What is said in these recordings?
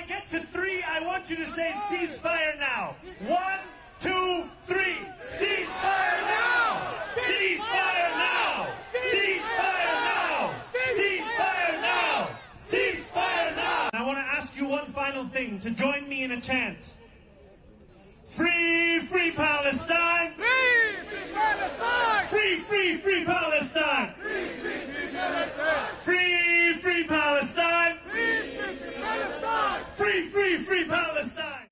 get to 3, I want you to say ceasefire now. 1, 2, 3. Ceasefire now! Ceasefire now! Ceasefire now! Ceasefire now! Ceasefire now! I want to ask you one final thing, to join me in a chant. Free, free Palestine! Free, free Palestine! Free, free, free Palestine! Free, free, free Palestine! Free, free Palestine! Free, free, free Palestine! Free, free, free Palestine!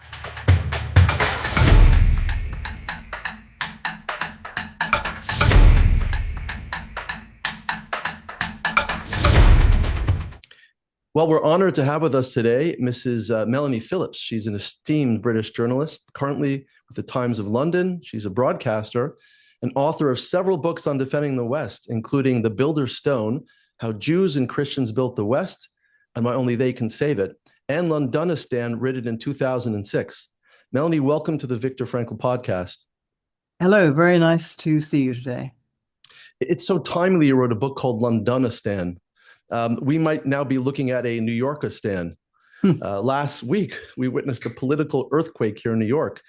Well, we're honored to have with us today Mrs. Melanie Phillips. She's an esteemed British journalist, currently with the Times of London. She's a broadcaster and author of several books on defending the West, including The Builder's Stone, How Jews and Christians Built the West, and Why Only They Can Save It, and Londonistan, written in 2006. Melanie, welcome to the Viktor Frankl Podcast. Hello, very nice to see you today. It's so timely you wrote a book called Londonistan. We might now be looking at a New Yorkistan. Last week, we witnessed a political earthquake here in New York.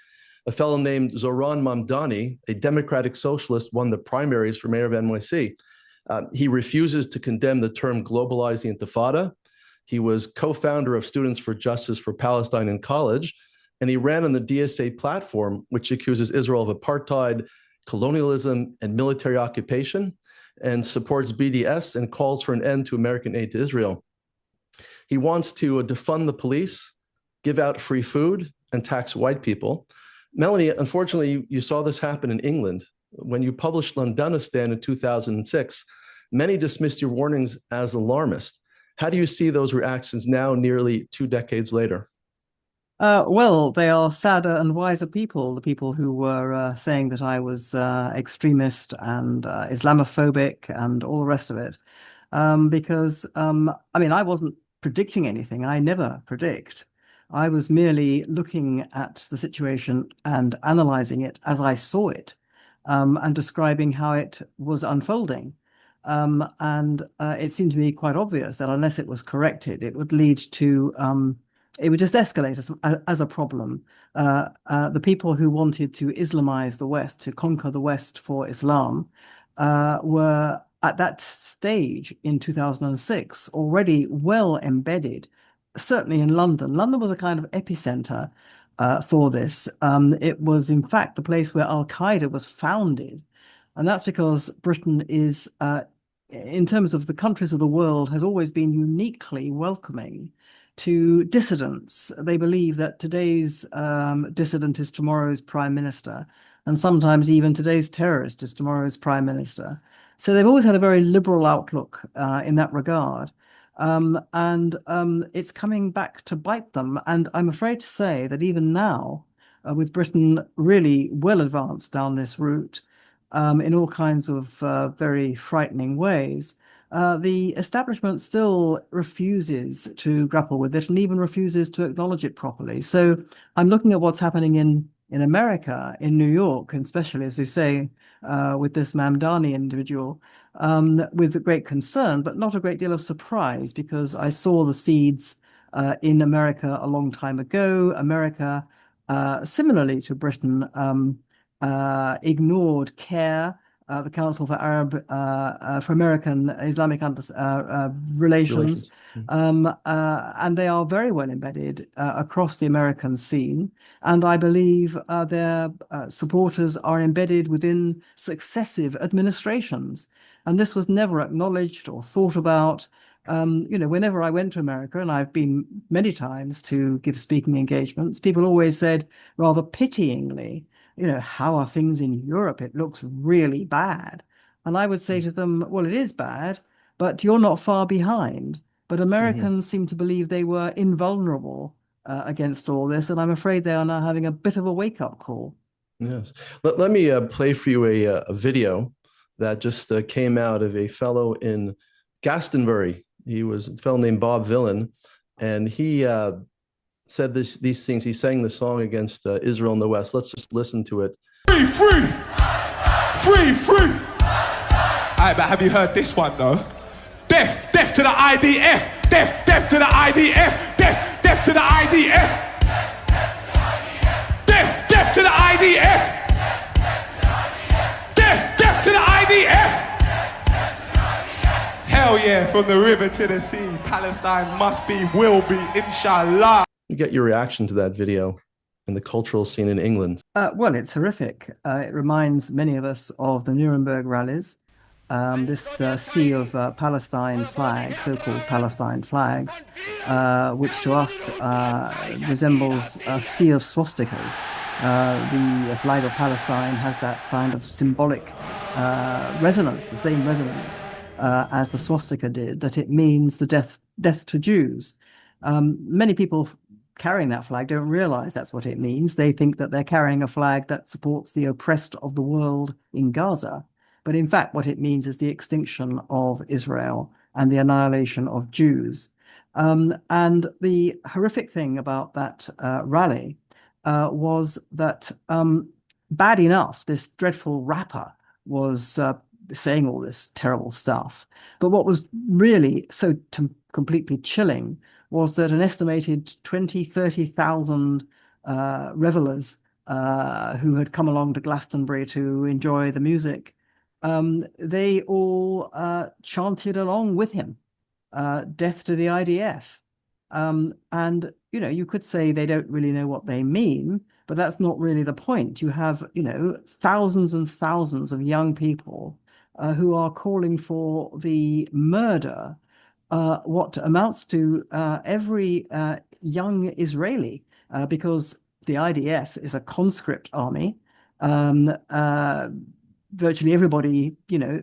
A fellow named Zohran Mamdani, a democratic socialist, won the primaries for mayor of NYC. He refuses to condemn the term globalize the Intifada. He was co-founder of Students for Justice for Palestine in college, and he ran on the DSA platform, which accuses Israel of apartheid, colonialism, and military occupation, and supports BDS and calls for an end to American aid to Israel. He wants to defund the police, give out free food, and tax white people. Melanie, unfortunately, you saw this happen in England. When you published Londonistan in 2006, many dismissed your warnings as alarmist. How do you see those reactions now, nearly 2 decades later? Well, they are sadder and wiser people, the people who were saying that I was extremist and Islamophobic and all the rest of it. Because, I mean, I wasn't predicting anything. I never predict. I was merely looking at the situation and analyzing it as I saw it, and describing how it was unfolding. And it seemed to me quite obvious that unless it was corrected, it would lead to it would just escalate as a problem. The people who wanted to Islamize the West, to conquer the West for Islam, were at that stage in 2006 already well embedded, certainly in London. London was a kind of epicenter for this. It was, in fact, the place where Al-Qaeda was founded. And that's because Britain is, in terms of the countries of the world, has always been uniquely welcoming to dissidents. They believe that today's dissident is tomorrow's prime minister, and sometimes even today's terrorist is tomorrow's prime minister. So they've always had a very liberal outlook in that regard. And it's coming back to bite them. And I'm afraid to say that even now, with Britain really well advanced down this route, in all kinds of very frightening ways, the establishment still refuses to grapple with it and even refuses to acknowledge it properly. So I'm looking at what's happening in America, in New York, and especially, as you say, with this Mamdani individual, with great concern, but not a great deal of surprise, because I saw the seeds in America a long time ago. America, similarly to Britain, ignored CARE, the Council for American Islamic Relations, and they are very well embedded across the American scene. And I believe their supporters are embedded within successive administrations. And this was never acknowledged or thought about. Whenever I went to America, and I've been many times to give speaking engagements, people always said rather pityingly, how are things in Europe? It looks really bad. And I would say to them, well, it is bad, but you're not far behind. But Americans seem to believe they were invulnerable against all this. And I'm afraid they are now having a bit of a wake-up call. Yes. Let me play for you a video that just came out of a fellow in Glastonbury. He was a fellow named Bob Villain, and he said these things. He sang the song against Israel in the West. Let's just listen to it. Free, free! Free, free! All right, but have you heard this one, though? Death to the IDF! Death to the IDF! Death to the IDF! Yeah, from the river to the sea, Palestine must be, will be, inshallah. You get your reaction to that video and the cultural scene in England. Well, it's horrific. It reminds many of us of the Nuremberg rallies. This sea of Palestine flags, so-called Palestine flags, which to us resembles a sea of swastikas. The flag of Palestine has that kind of symbolic resonance, the same resonance as the swastika did, that it means the death to Jews. Many people carrying that flag don't realize that's what it means. They think that they're carrying a flag that supports the oppressed of the world in Gaza. But in fact, what it means is the extinction of Israel and the annihilation of Jews. And the horrific thing about that rally was that, bad enough, this dreadful rapper was saying all this terrible stuff. But what was really so completely chilling was that an estimated 30,000 revelers who had come along to Glastonbury to enjoy the music, they all chanted along with him, death to the IDF. And, you know, you could say they don't really know what they mean, but that's not really the point. You have, you know, thousands and thousands of young people who are calling for the murder, what amounts to every young Israeli, because the IDF is a conscript army. Virtually everybody, you know,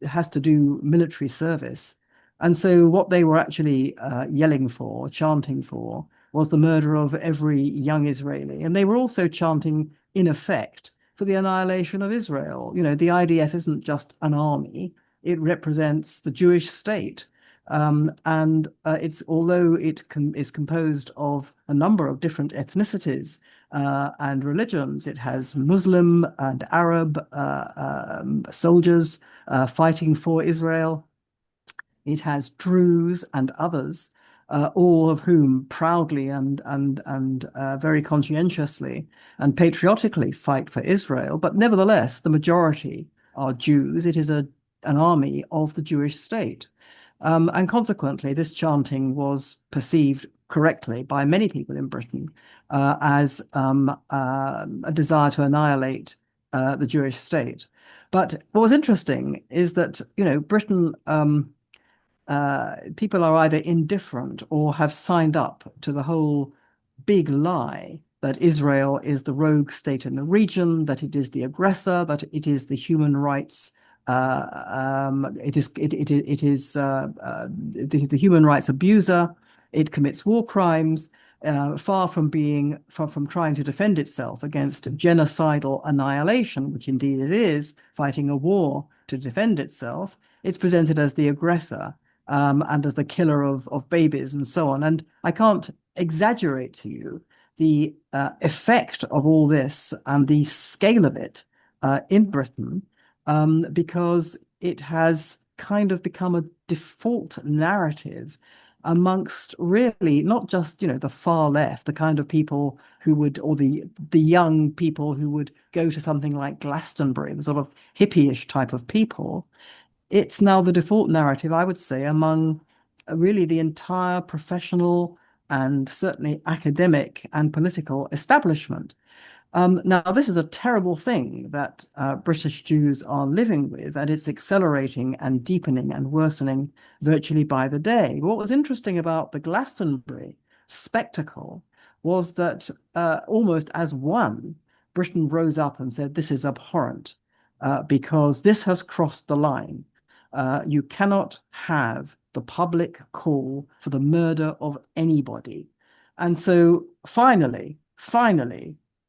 has to do military service. And so what they were actually yelling for, chanting for, was the murder of every young Israeli. And they were also chanting, in effect, for the annihilation of Israel. You know, the IDF isn't just an army. It represents the Jewish state. And it's, although it is composed of a number of different ethnicities and religions, it has Muslim and Arab soldiers fighting for Israel. It has Druze and others, all of whom proudly and very conscientiously and patriotically fight for Israel. But nevertheless, the majority are Jews. It is an army of the Jewish state. And consequently, this chanting was perceived correctly by many people in Britain as a desire to annihilate the Jewish state. But what was interesting is that, you know, Britain, people are either indifferent or have signed up to the whole big lie that Israel is the rogue state in the region, that it is the aggressor, that it is the human rights it is the human rights abuser. It commits war crimes, far from being from trying to defend itself against genocidal annihilation, which indeed it is, fighting a war to defend itself. It's presented as the aggressor and as the killer of babies and so on. And I can't exaggerate to you the effect of all this and the scale of it in Britain. Because it has kind of become a default narrative amongst really not just, you know, the far left, the kind of people who would, or the young people who would go to something like Glastonbury, the sort of hippie-ish type of people. It's now the default narrative, I would say, among really the entire professional and certainly academic and political establishment. Now, this is a terrible thing that British Jews are living with, and it's accelerating and deepening and worsening virtually by the day. What was interesting about the Glastonbury spectacle was that almost as one, Britain rose up and said, this is abhorrent because this has crossed the line. You cannot have the public call for the murder of anybody. And so finally,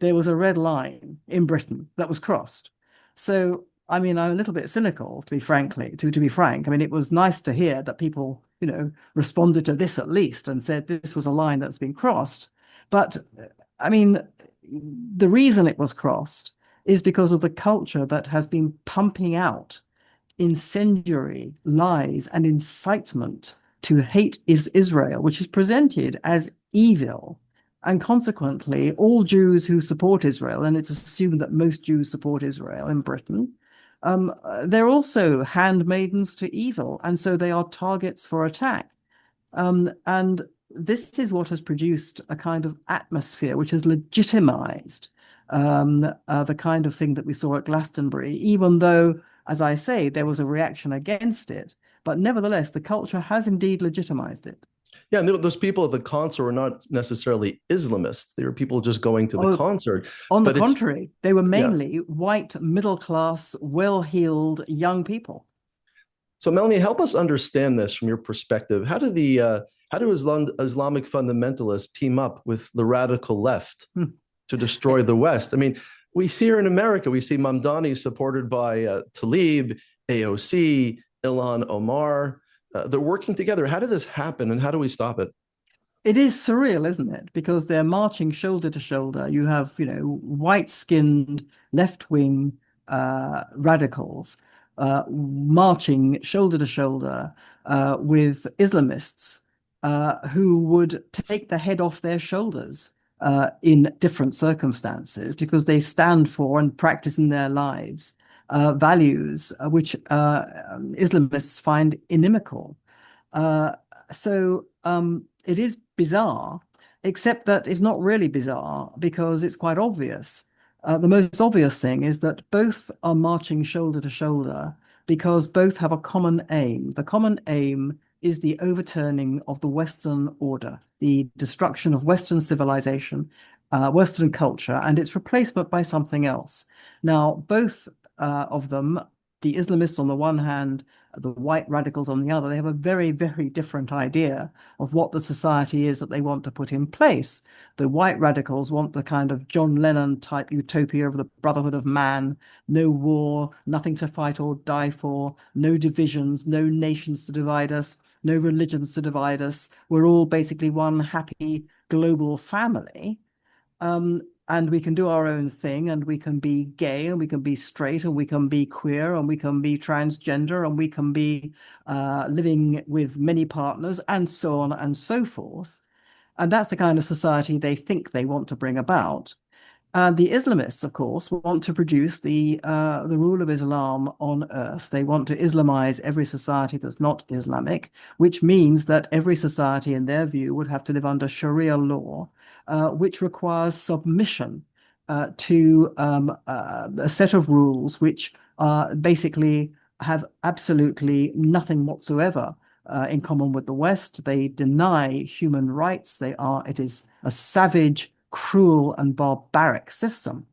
there was a red line in Britain that was crossed. So, I mean, I'm a little bit cynical, to be frank. I mean, it was nice to hear that people, you know, responded to this at least and said this was a line that's been crossed. But, I mean, the reason it was crossed is because of the culture that has been pumping out incendiary lies and incitement to hate Israel, which is presented as evil. And consequently, all Jews who support Israel, and it's assumed that most Jews support Israel in Britain, they're also handmaidens to evil, and so they are targets for attack. And this is what has produced a kind of atmosphere which has legitimized the kind of thing that we saw at Glastonbury, even though, as I say, there was a reaction against it. But nevertheless, the culture has indeed legitimized it. Yeah, and those people at the concert were not necessarily Islamists. They were people just going to the concert. On the contrary, they were mainly white, middle-class, well-heeled young people. So, Melanie, help us understand this from your perspective. How do Islamic fundamentalists team up with the radical left to destroy the West? I mean, we see here in America, we see Mamdani supported by Tlaib, AOC, Ilhan Omar. They're working together. How did this happen, and how do we stop it? It is surreal, isn't it? Because they're marching shoulder to shoulder. You have, white-skinned left-wing radicals marching shoulder to shoulder with Islamists who would take the head off their shoulders in different circumstances because they stand for and practice in their lives values which Islamists find inimical. So it is bizarre, except that it's not really bizarre because it's quite obvious. The most obvious thing is that both are marching shoulder to shoulder because both have a common aim. The common aim is the overturning of the Western order, the destruction of Western civilization, Western culture, and its replacement by something else. Now, both of them, the Islamists on the one hand, the white radicals on the other, they have a very, very different idea of what the society is that they want to put in place. The white radicals want the kind of John Lennon type utopia of the brotherhood of man, no war, nothing to fight or die for, no divisions, no nations to divide us, no religions to divide us. We're all basically one happy global family. And we can do our own thing, and we can be gay, and we can be straight, and we can be queer, and we can be transgender, and we can be living with many partners, and so on and so forth. And that's the kind of society they think they want to bring about. The Islamists, of course, want to produce the rule of Islam on earth. They want to Islamize every society that's not Islamic, which means that every society, in their view, would have to live under Sharia law, which requires submission to a set of rules which basically have absolutely nothing whatsoever in common with the West. They deny human rights. It is a savage, cruel and barbaric system.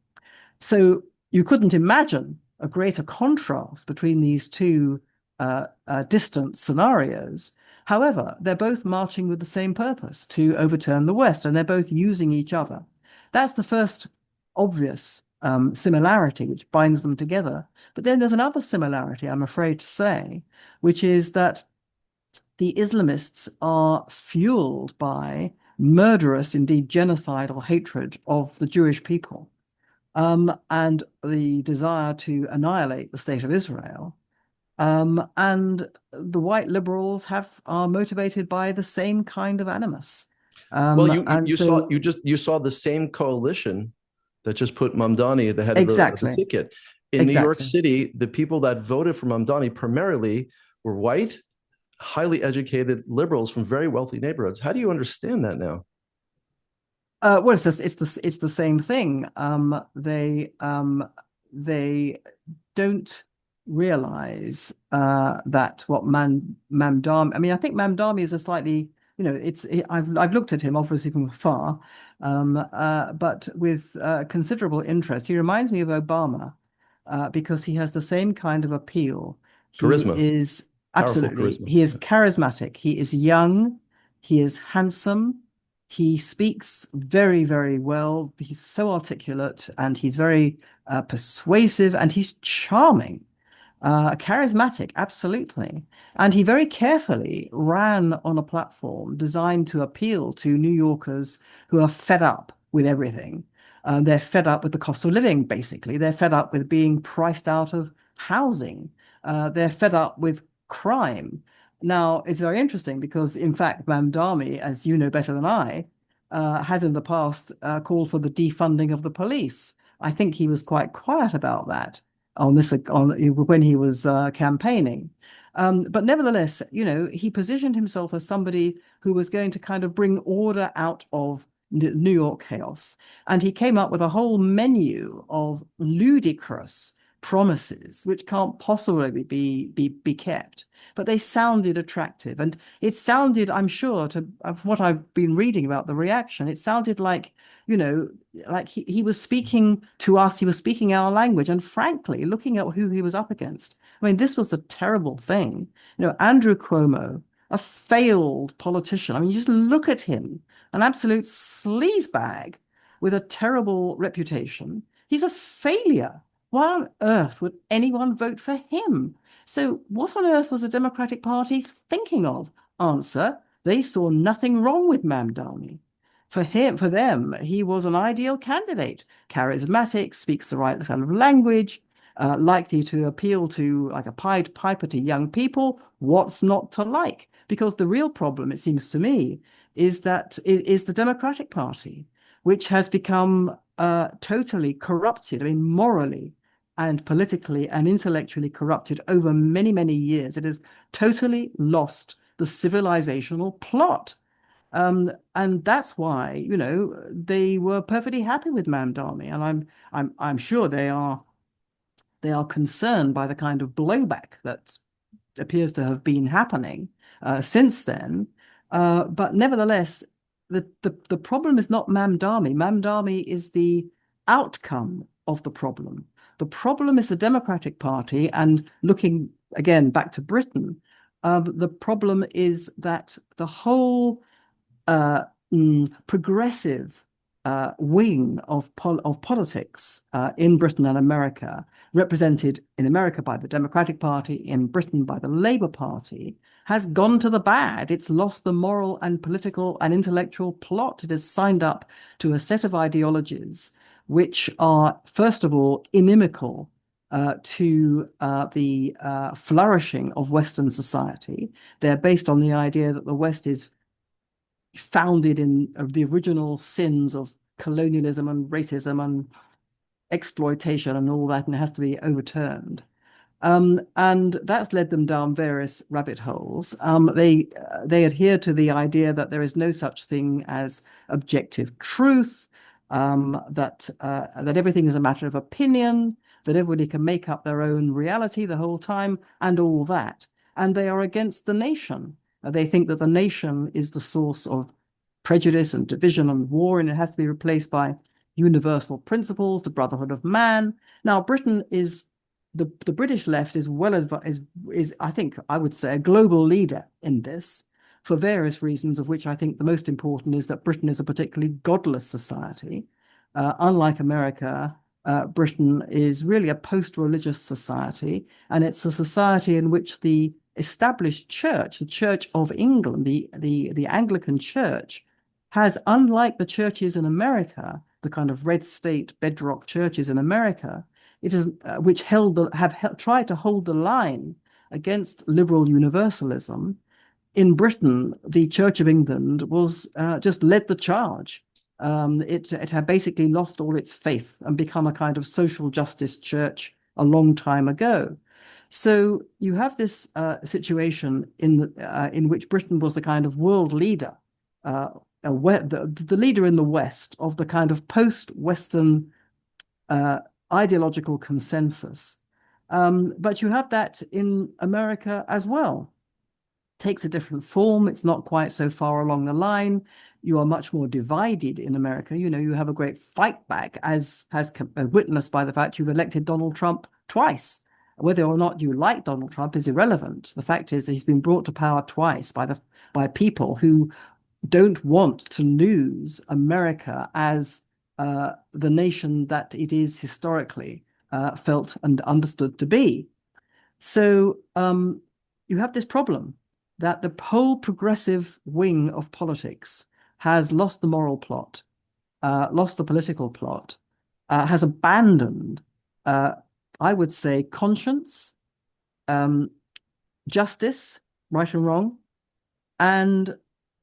So you couldn't imagine a greater contrast between these two distant scenarios. However, they're both marching with the same purpose, to overturn the West, and they're both using each other. That's the first obvious similarity which binds them together. But then there's another similarity, I'm afraid to say, which is that the Islamists are fueled by murderous, indeed genocidal hatred of the Jewish people and the desire to annihilate the state of Israel. And the white liberals are motivated by the same kind of animus. Well, you saw the same coalition that just put Mamdani at the head of the ticket. In New York City, the people that voted for Mamdani primarily were white, highly educated liberals from very wealthy neighborhoods. How do you understand that now? Well, it's the same thing. They don't realize that what Mamdani. I mean, I think Mamdani is a slightly, I've looked at him obviously from afar, but with considerable interest. He reminds me of Obama because he has the same kind of appeal. Charisma. He is absolutely. Charisma. He is charismatic. He is young. He is handsome. He speaks very, very well. He's so articulate, and he's very persuasive, and he's charming. Charismatic, absolutely. And he very carefully ran on a platform designed to appeal to New Yorkers who are fed up with everything. They're fed up with the cost of living, basically. They're fed up with being priced out of housing. They're fed up with crime. Now, it's very interesting because, in fact, Mamdani, as you know better than I, has in the past called for the defunding of the police. I think he was quite quiet about that. on this when he was campaigning. But nevertheless, he positioned himself as somebody who was going to kind of bring order out of New York chaos. And he came up with a whole menu of ludicrous promises which can't possibly be kept, but they sounded attractive. And it sounded, I'm sure, of what I've been reading about the reaction, it sounded like, like he was speaking to us, he was speaking our language. And frankly, looking at who he was up against, I mean, this was the terrible thing. Andrew Cuomo, a failed politician. I mean, you just look at him, an absolute sleazebag with a terrible reputation. He's a failure. Why on earth would anyone vote for him? So what on earth was the Democratic Party thinking of? Answer, they saw nothing wrong with Mamdani. For them, he was an ideal candidate, charismatic, speaks the right kind of language, likely to appeal to like a Pied Piper to young people. What's not to like? Because the real problem, it seems to me, is the Democratic Party, which has become totally corrupted. I mean, morally and politically and intellectually corrupted over many, many years. It has totally lost the civilizational plot. And that's why, they were perfectly happy with Mamdani. And I'm sure they are concerned by the kind of blowback that appears to have been happening since then. But nevertheless, the problem is not Mamdani. Mamdani is the outcome of the problem. The problem is the Democratic Party, and looking again back to Britain, the problem is that the whole progressive wing of politics in Britain and America, represented in America by the Democratic Party, in Britain by the Labour Party, has gone to the bad. It's lost the moral and political and intellectual plot. It has signed up to a set of ideologies which are, first of all, inimical to the flourishing of Western society. They're based on the idea that the West is founded in the original sins of colonialism and racism and exploitation and all that, and it has to be overturned. And that's led them down various rabbit holes. They adhere to the idea that there is no such thing as objective truth, that everything is a matter of opinion, that everybody can make up their own reality the whole time, and all that. And they are against the nation. They think that the nation is the source of prejudice and division and war, and it has to be replaced by universal principles, the brotherhood of man. Now, Britain is the British left is I think I would say a global leader in this for various reasons, of which I think the most important is that Britain is a particularly godless society. Unlike America, Britain is really a post-religious society, and it's a society in which the established church, the Church of England, the Anglican Church, has, unlike the churches in America, the kind of red state bedrock churches in America, it is which have tried to hold the line against liberal universalism. In Britain, the Church of England was just led the charge. It had basically lost all its faith and become a kind of social justice church a long time ago. So you have this situation in which Britain was the kind of world leader, the leader in the West of the kind of post-Western ideological consensus. But you have that in America as well. Takes a different form. It's not quite so far along the line. You are much more divided in America. You have a great fight back, as witnessed by the fact you've elected Donald Trump twice. Whether or not you like Donald Trump is irrelevant. The fact is that he's been brought to power twice by people who don't want to lose America as the nation that it is historically felt and understood to be. So you have this problem that the whole progressive wing of politics has lost the moral plot, lost the political plot, has abandoned, I would say, conscience, justice, right and wrong, and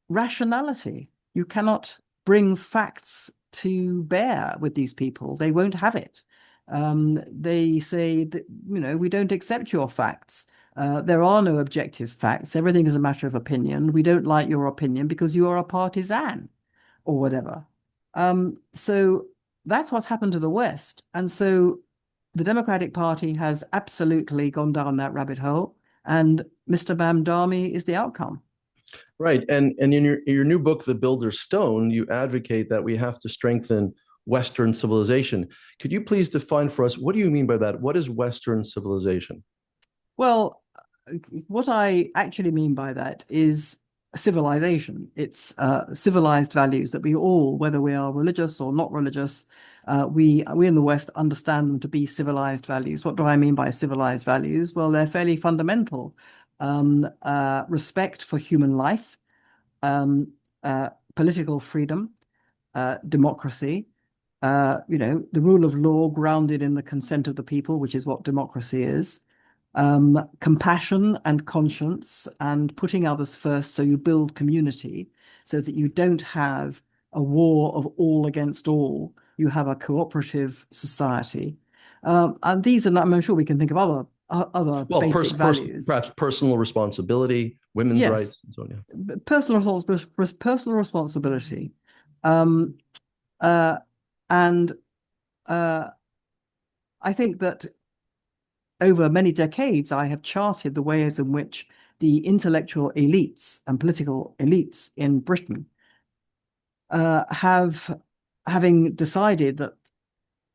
rationality. You cannot bring facts to bear with these people. They won't have it. They say that, we don't accept your facts. There are no objective facts. Everything is a matter of opinion. We don't like your opinion because you are a partisan or whatever. So that's what's happened to the West. And so the Democratic Party has absolutely gone down that rabbit hole, and Mr. Mamdani is the outcome. Right. And in your new book, The Builder's Stone, you advocate that we have to strengthen Western civilization. Could you please define for us, what do you mean by that? What is Western civilization? Well, what I actually mean by that is civilization. It's civilized values that we all, whether we are religious or not religious, we in the West understand them to be civilized values. What do I mean by civilized values? Well, they're fairly fundamental. Respect for human life, political freedom, democracy, the rule of law grounded in the consent of the people, which is what democracy is. Compassion and conscience, and putting others first, so you build community, so that you don't have a war of all against all. You have a cooperative society, and these are not. I'm sure we can think of other basic values. Perhaps personal responsibility, women's rights, and so on. Yeah. Personal responsibility, and I think that over many decades, I have charted the ways in which the intellectual elites and political elites in Britain having decided that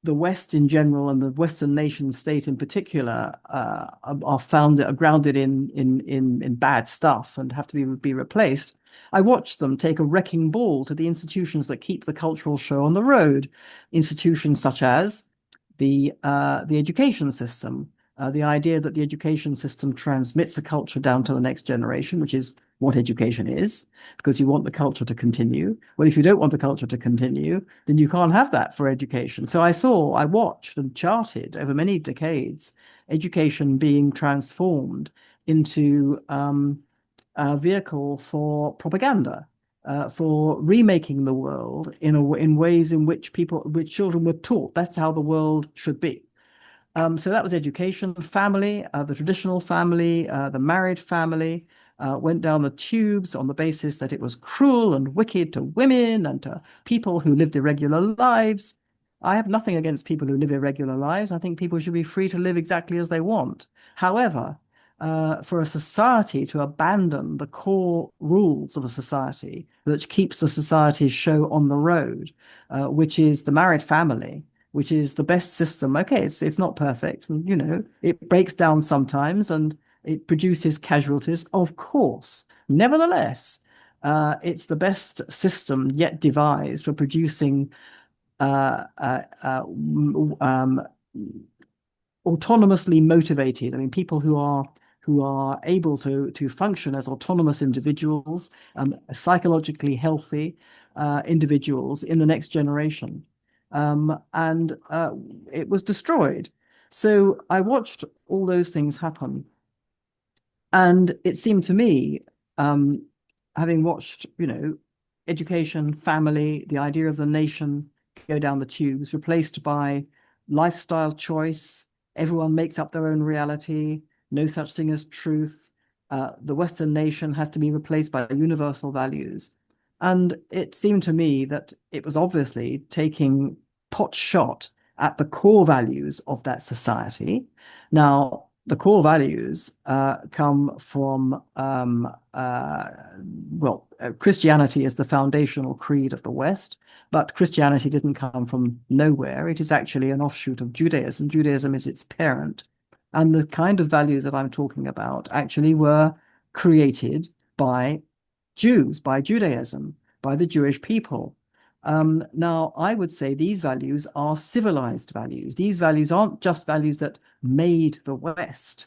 the West in general and the Western nation state in particular are grounded in bad stuff and have to be replaced. I watched them take a wrecking ball to the institutions that keep the cultural show on the road, institutions such as the education system. The idea that the education system transmits the culture down to the next generation, which is what education is, because you want the culture to continue. Well, if you don't want the culture to continue, then you can't have that for education. So I watched and charted over many decades education being transformed into a vehicle for propaganda, for remaking the world in ways in which children were taught that's how the world should be. So that was education, family, the traditional family, the married family, went down the tubes on the basis that it was cruel and wicked to women and to people who lived irregular lives. I have nothing against people who live irregular lives. I think people should be free to live exactly as they want. However, for a society to abandon the core rules of a society that keeps the society's show on the road, which is the married family, which is the best system. Okay, it's not perfect. It breaks down sometimes and it produces casualties, of course. Nevertheless, it's the best system yet devised for producing autonomously motivated. I mean, people who are able to function as autonomous individuals, psychologically healthy individuals in the next generation. And it was destroyed. So I watched all those things happen. And it seemed to me, having watched, education, family, the idea of the nation go down the tubes, replaced by lifestyle choice, everyone makes up their own reality, no such thing as truth. The Western nation has to be replaced by universal values. And it seemed to me that it was obviously taking pot shot at the core values of that society. Now, the core values come from, Christianity is the foundational creed of the West, but Christianity didn't come from nowhere. It is actually an offshoot of Judaism. Judaism is its parent. And the kind of values that I'm talking about actually were created by Jews, by Judaism, by the Jewish people. Now, I would say these values are civilized values. These values aren't just values that made the West.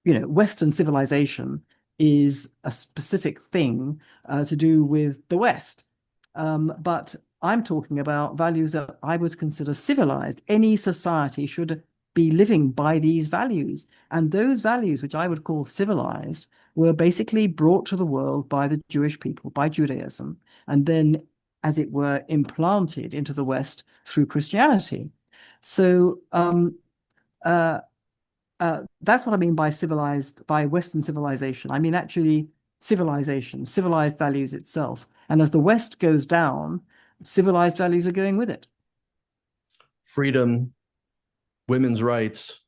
Western civilization is a specific thing to do with the West. But I'm talking about values that I would consider civilized. Any society should be living by these values. And those values, which I would call civilized, were basically brought to the world by the Jewish people, by Judaism, and then, as it were, implanted into the West through Christianity. So uh, that's what I mean by Western civilization. I mean actually civilization, civilized values itself. And as the West goes down, civilized values are going with it. Freedom, women's rights,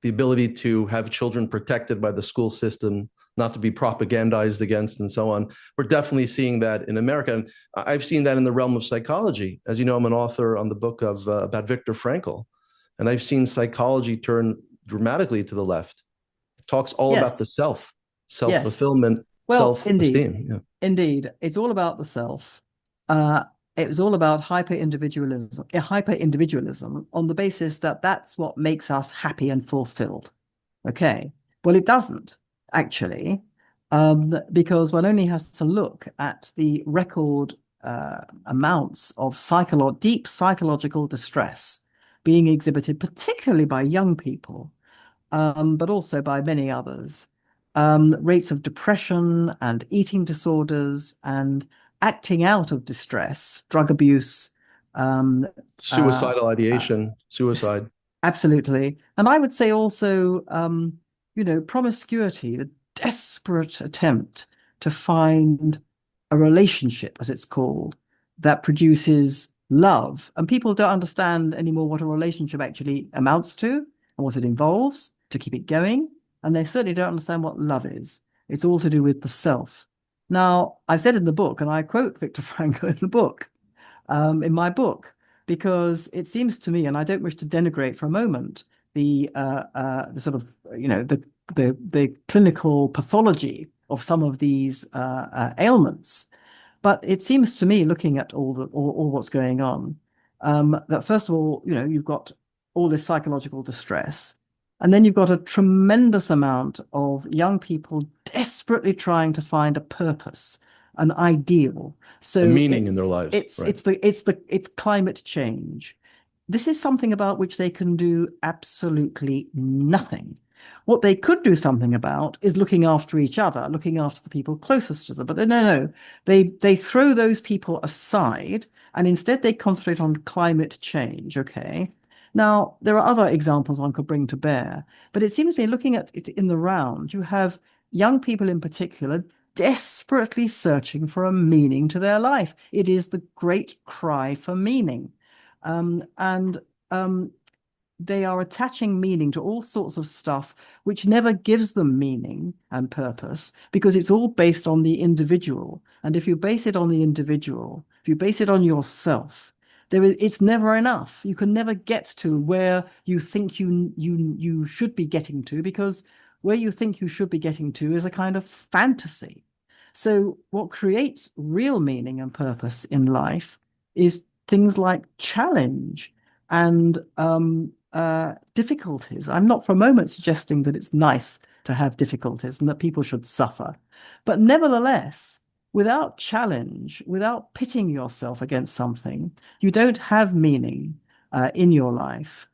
the ability to have children protected by the school system, not to be propagandized against, and so on. We're definitely seeing that in America. And I've seen that in the realm of psychology. As you know, I'm an author on the book about Viktor Frankl, and I've seen psychology turn dramatically to the left. It talks all about the self, self-fulfillment, self-esteem. Yeah. Indeed. It's all about the self. It's all about hyper-individualism on the basis that that's what makes us happy and fulfilled. Okay. Well, it doesn't, actually, because one only has to look at the record amounts of deep psychological distress being exhibited, particularly by young people, but also by many others. Rates of depression and eating disorders and acting out of distress, drug abuse, suicidal ideation, suicide. Absolutely. And I would say also, promiscuity, the desperate attempt to find a relationship, as it's called, that produces love. And people don't understand anymore what a relationship actually amounts to and what it involves to keep it going. And they certainly don't understand what love is. It's all to do with the self. Now, I've said in the book, and I quote Viktor Frankl in the book, in my book, because it seems to me, and I don't wish to denigrate for a moment the sort of, the clinical pathology of some of these ailments, but it seems to me, looking at all what's going on, that first of all, you've got all this psychological distress. And then you've got a tremendous amount of young people desperately trying to find a purpose, an ideal. So a meaning in their lives. It's climate change. This is something about which they can do absolutely nothing. What they could do something about is looking after each other, looking after the people closest to them. But no. They throw those people aside, and instead they concentrate on climate change. Okay. Now, there are other examples one could bring to bear, but it seems to me, looking at it in the round, you have young people in particular desperately searching for a meaning to their life. It is the great cry for meaning. They are attaching meaning to all sorts of stuff which never gives them meaning and purpose, because it's all based on the individual. And if you base it on the individual, if you base it on yourself, it's never enough. You can never get to where you think you should be getting to, because where you think you should be getting to is a kind of fantasy. So what creates real meaning and purpose in life is things like challenge and difficulties. I'm not for a moment suggesting that it's nice to have difficulties and that people should suffer, but nevertheless, without challenge, without pitting yourself against something, you don't have meaning in your life.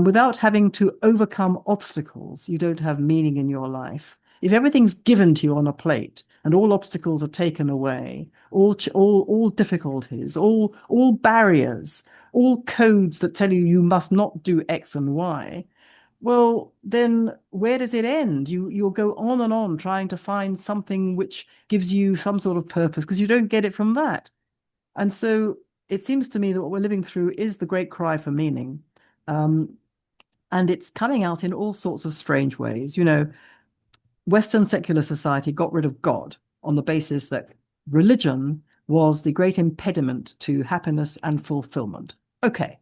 Without having to overcome obstacles, you don't have meaning in your life. If everything's given to you on a plate and all obstacles are taken away, all difficulties, all barriers, all codes that tell you must not do X and Y, well, then where does it end? You'll go on and on trying to find something which gives you some sort of purpose, because you don't get it from that. And so it seems to me that what we're living through is the great cry for meaning. And it's coming out in all sorts of strange ways. Western secular society got rid of God on the basis that religion was the great impediment to happiness and fulfillment. Okay.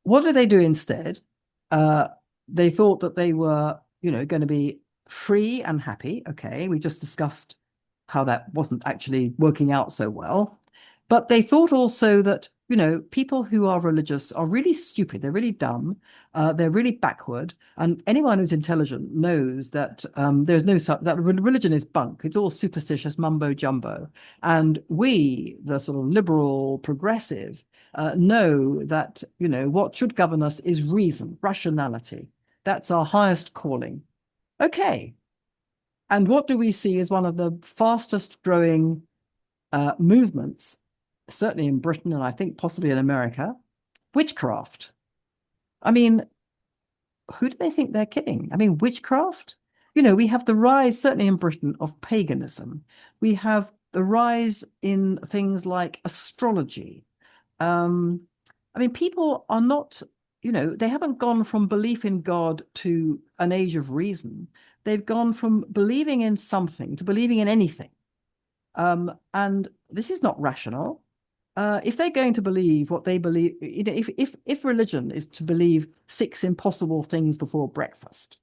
What do they do instead? They thought that they were, going to be free and happy. Okay, we just discussed how that wasn't actually working out so well. But they thought also that, people who are religious are really stupid. They're really dumb. They're really backward. And anyone who's intelligent knows that that religion is bunk. It's all superstitious mumbo jumbo. And we, the sort of liberal progressive, know that, what should govern us is reason, rationality. That's our highest calling. Okay. And what do we see as one of the fastest growing movements, certainly in Britain and I think possibly in America, witchcraft. I mean, who do they think they're kidding? I mean, witchcraft? We have the rise, certainly in Britain, of paganism. We have the rise in things like astrology. I mean, people are not, they haven't gone from belief in God to an age of reason. They've gone from believing in something to believing in anything. And this is not rational. If they're going to believe what they believe, if religion is to believe 6 impossible things before breakfast,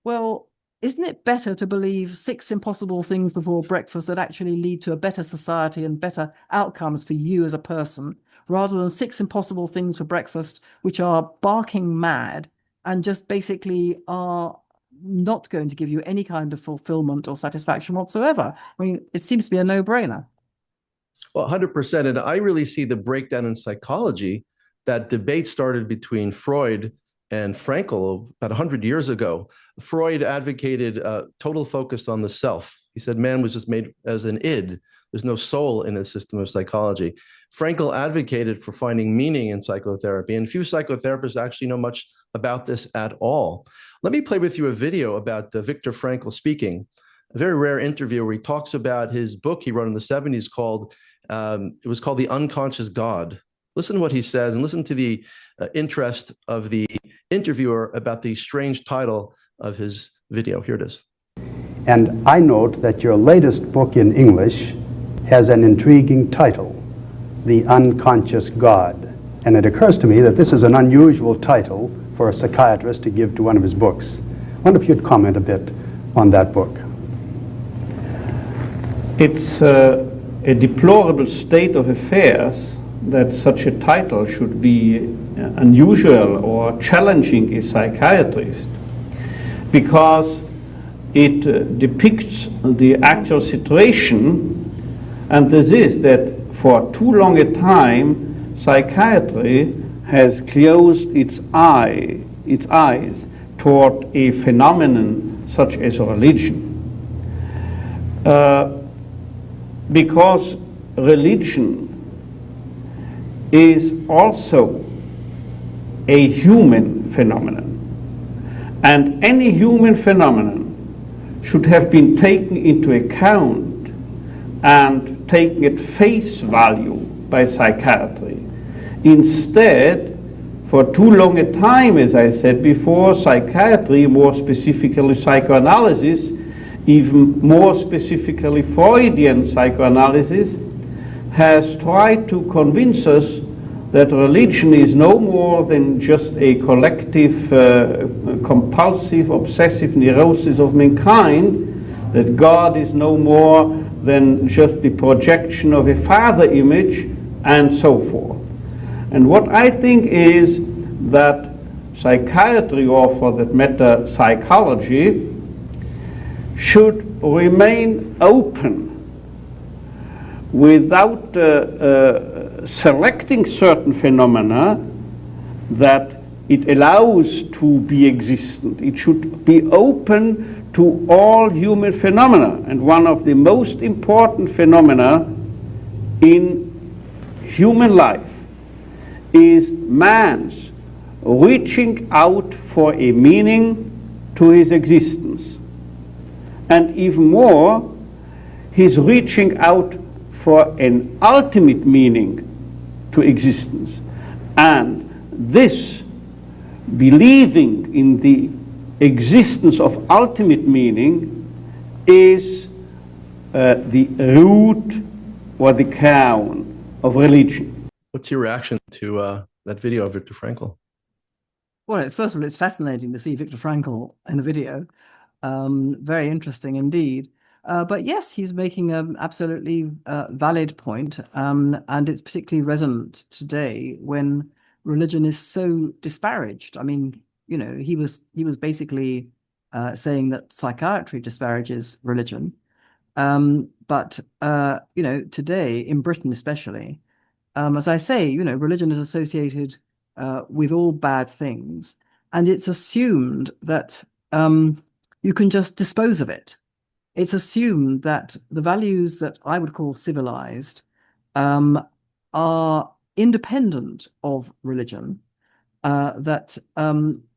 well, isn't it better to believe 6 impossible things before breakfast that actually lead to a better society and better outcomes for you as a person, rather than 6 impossible things for breakfast, which are barking mad and just basically are not going to give you any kind of fulfillment or satisfaction whatsoever? I mean, it seems to be a no-brainer. Well, 100%. And I really see the breakdown in psychology. That debate started between Freud and Frankl about 100 years ago. Freud advocated total focus on the self. He said man was just made as an id. There's no soul in a system of psychology. Frankl advocated for finding meaning in psychotherapy, and few psychotherapists actually know much about this at all. Let me play with you a video about Viktor Frankl speaking, a very rare interview where he talks about his book he wrote in the 70s called, it was called The Unconscious God. Listen to what he says and listen to the interest of the interviewer about the strange title of his video. Here it is. And I note that your latest book in English has an intriguing title, The Unconscious God. And it occurs to me that this is an unusual title for a psychiatrist to give to one of his books. I wonder if you'd comment a bit on that book. It's a deplorable state of affairs that such a title should be unusual or challenging a psychiatrist, because it depicts the actual situation, and this is that for too long a time psychiatry has closed its eyes toward a phenomenon such as religion. Because religion is also a human phenomenon, and any human phenomenon should have been taken into account and taken at face value by psychiatry. Instead, for too long a time, as I said before, psychiatry, more specifically psychoanalysis, even more specifically Freudian psychoanalysis, has tried to convince us that religion is no more than just a collective, compulsive, obsessive neurosis of mankind, that God is no more than just the projection of a father image, and so forth. And what I think is that psychiatry, or for that matter psychology, should remain open without selecting certain phenomena that it allows to be existent. It should be open to all human phenomena. And one of the most important phenomena in human life is man's reaching out for a meaning to his existence. And even more, he's reaching out for an ultimate meaning to existence. And this believing in the existence of ultimate meaning is the root or the crown of religion. What's your reaction to that video of Viktor Frankl? Well, first of all, it's fascinating to see Viktor Frankl in the video. Very interesting indeed. But yes, he's making an absolutely valid point, and it's particularly resonant today when religion is so disparaged. I mean, he was basically saying that psychiatry disparages religion, but today in Britain especially, as I say, religion is associated with all bad things, and it's assumed that you can just dispose of it. It's assumed that the values that I would call civilized are independent of religion, that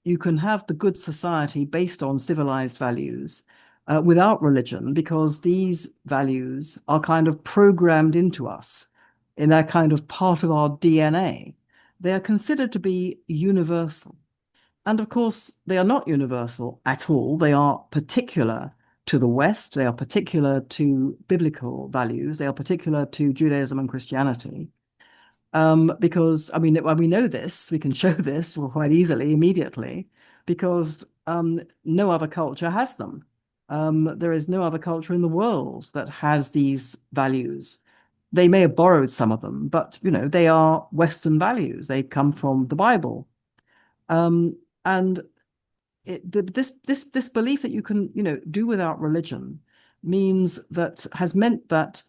you can have the good society based on civilized values without religion, because these values are kind of programmed into us in that kind of part of our DNA. They are considered to be universal. And of course, they are not universal at all. They are particular to the West. They are particular to biblical values. They are particular to Judaism and Christianity. Because, I mean, we know this, we can show this quite easily, immediately, because no other culture has them. There is no other culture in the world that has these values. They may have borrowed some of them, but, you know, they are Western values. They come from the Bible. And this belief that you can, you know, do without religion has meant that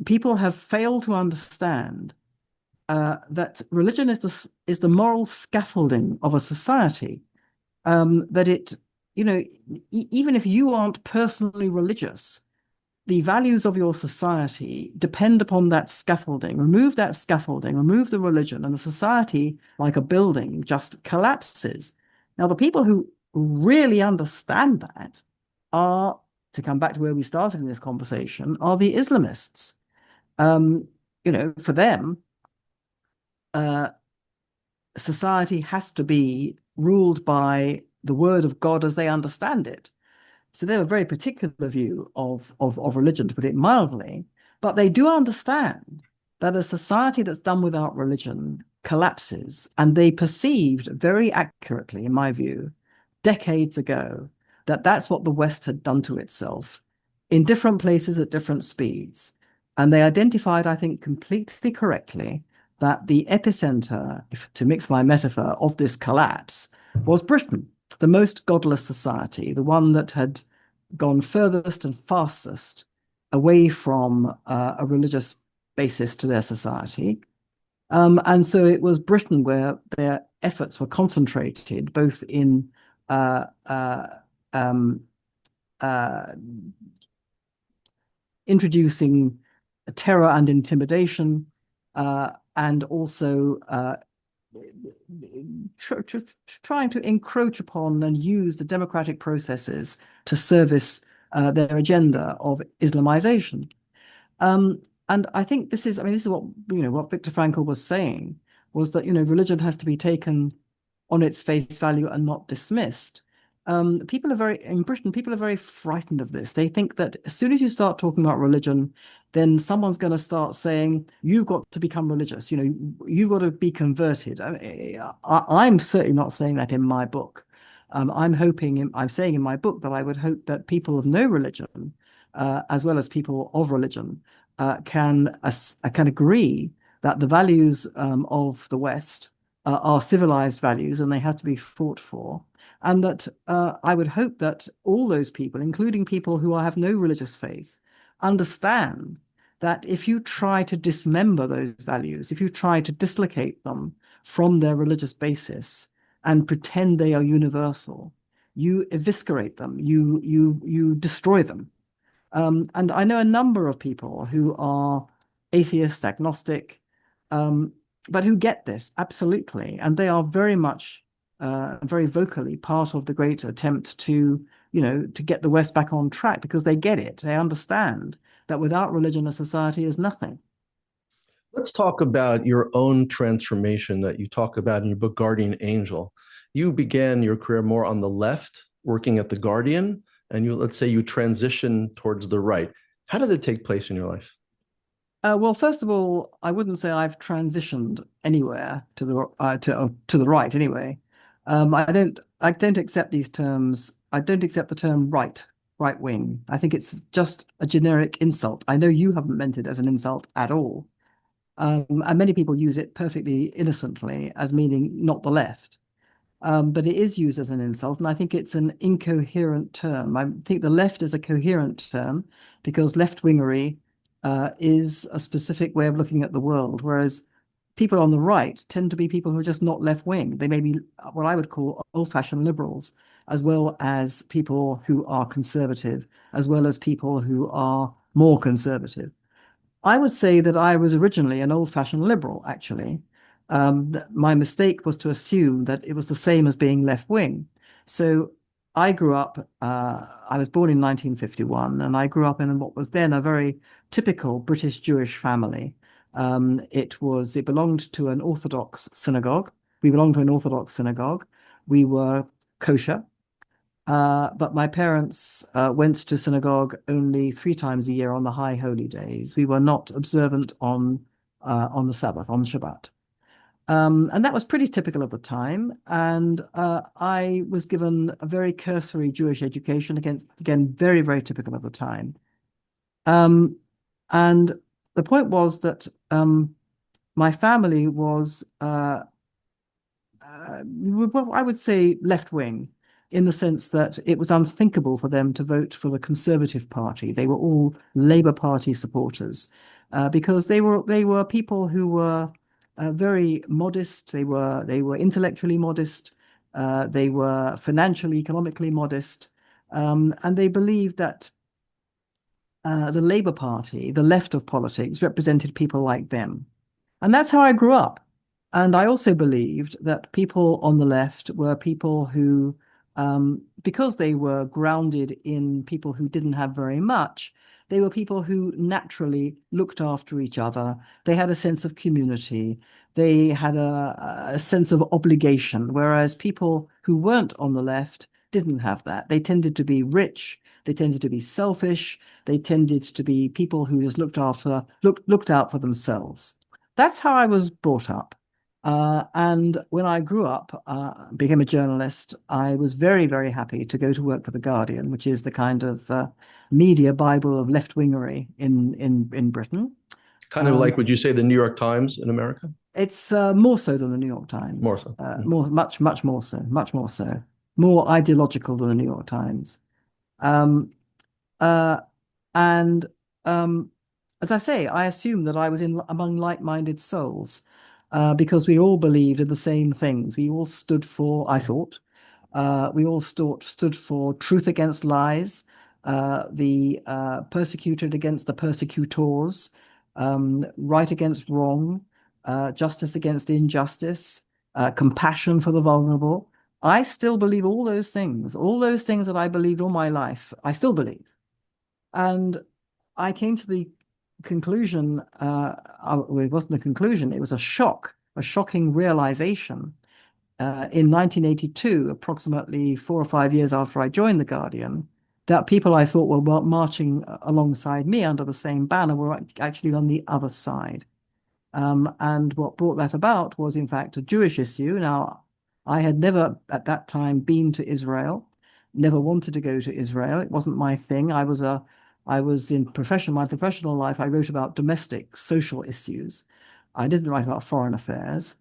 people have failed to understand that religion is the moral scaffolding of a society. That it, you know, even if you aren't personally religious, the values of your society depend upon that scaffolding. Remove that scaffolding, remove the religion, and the society, like a building, just collapses. Now, the people who really understand that are, to come back to where we started in this conversation, are the Islamists. You know, for them, society has to be ruled by the word of God as they understand it. So they have a very particular view of religion, to put it mildly, but they do understand that a society that's done without religion collapses, and they perceived very accurately, in my view, decades ago, that that's what the West had done to itself in different places at different speeds. And they identified, I think, completely correctly, that the epicenter, to mix my metaphor, of this collapse was Britain, the most godless society, the one that had gone furthest and fastest away from a religious basis to their society. And so it was Britain where their efforts were concentrated, both in introducing terror and intimidation, and also trying to encroach upon and use the democratic processes to service their agenda of Islamization. And I think this is what, you know, what Viktor Frankl was saying, was that, you know, religion has to be taken on its face value and not dismissed. In Britain, people are very frightened of this. They think that as soon as you start talking about religion, then someone's going to start saying, you've got to become religious, you know, you've got to be converted. I'm certainly not saying that in my book. I'm saying in my book that I would hope that people of no religion, as well as people of religion, can agree that the values of the West are civilized values, and they have to be fought for. And that I would hope that all those people, including people who have no religious faith, understand that if you try to dismember those values, if you try to dislocate them from their religious basis and pretend they are universal, you eviscerate them, you destroy them. And I know a number of people who are atheists, agnostic, but who get this absolutely, and they are very much, very vocally part of the great attempt to, you know, to get the West back on track, because they get it. They understand that without religion, a society is nothing. Let's talk about your own transformation that you talk about in your book, Guardian Angel. You began your career more on the left, working at The Guardian, and let's say you transitioned towards the right. How did it take place in your life? Well, first of all, I wouldn't say I've transitioned anywhere to the right. Anyway, I don't accept these terms. I don't accept the term right wing. I think it's just a generic insult. I know you haven't meant it as an insult at all, and many people use it perfectly innocently as meaning not the left. But it is used as an insult, and I think it's an incoherent term. I think the left is a coherent term because left-wingery is a specific way of looking at the world, whereas people on the right tend to be people who are just not left-wing. They may be what I would call old-fashioned liberals, as well as people who are conservative, as well as people who are more conservative. I would say that I was originally an old-fashioned liberal, actually. My mistake was to assume that it was the same as being left-wing. So I grew up, I was born in 1951, and I grew up in what was then a very typical British Jewish family. It belonged to an Orthodox synagogue. We belonged to an Orthodox synagogue. We were kosher. But my parents went to synagogue only 3 times a year on the high holy days. We were not observant on the Sabbath, on Shabbat. And that was pretty typical of the time. And I was given a very cursory Jewish education, again, very, very typical of the time. And the point was that my family was, I would say, left-wing, in the sense that it was unthinkable for them to vote for the Conservative Party. They were all Labour Party supporters because they were people who were very modest. They were intellectually modest. They were financially, economically modest, and they believed that the Labour Party, the left of politics, represented people like them. And that's how I grew up. And I also believed that people on the left were people who, because they were grounded in people who didn't have very much, they were people who naturally looked after each other. They had a sense of community. They had a sense of obligation, whereas people who weren't on the left didn't have that. They tended to be rich. They tended to be selfish. They tended to be people who just looked out for themselves. That's how I was brought up. And when I grew up, became a journalist, I was very, very happy to go to work for The Guardian, which is the kind of media Bible of left-wingery in Britain. Kind of like, would you say, the New York Times in America? It's more so than the New York Times. More so. Much more so. Much more so. More ideological than the New York Times. And as I say, I assumed that I was among like-minded souls. Because we all believed in the same things. We all stood for, I thought, we all stood for truth against lies, the persecuted against the persecutors, right against wrong, justice against injustice, compassion for the vulnerable. I still believe all those things that I believed all my life, I still believe. And I came to the conclusion, it wasn't a conclusion, it was a shocking realization in 1982, approximately 4 or 5 years after I joined The Guardian, that people I thought were marching alongside me under the same banner were actually on the other side. And what brought that about was, in fact, a Jewish issue. Now, I had never at that time been to Israel, never wanted to go to Israel. It wasn't my thing. I was in my professional life, I wrote about domestic social issues. I didn't write about foreign affairs.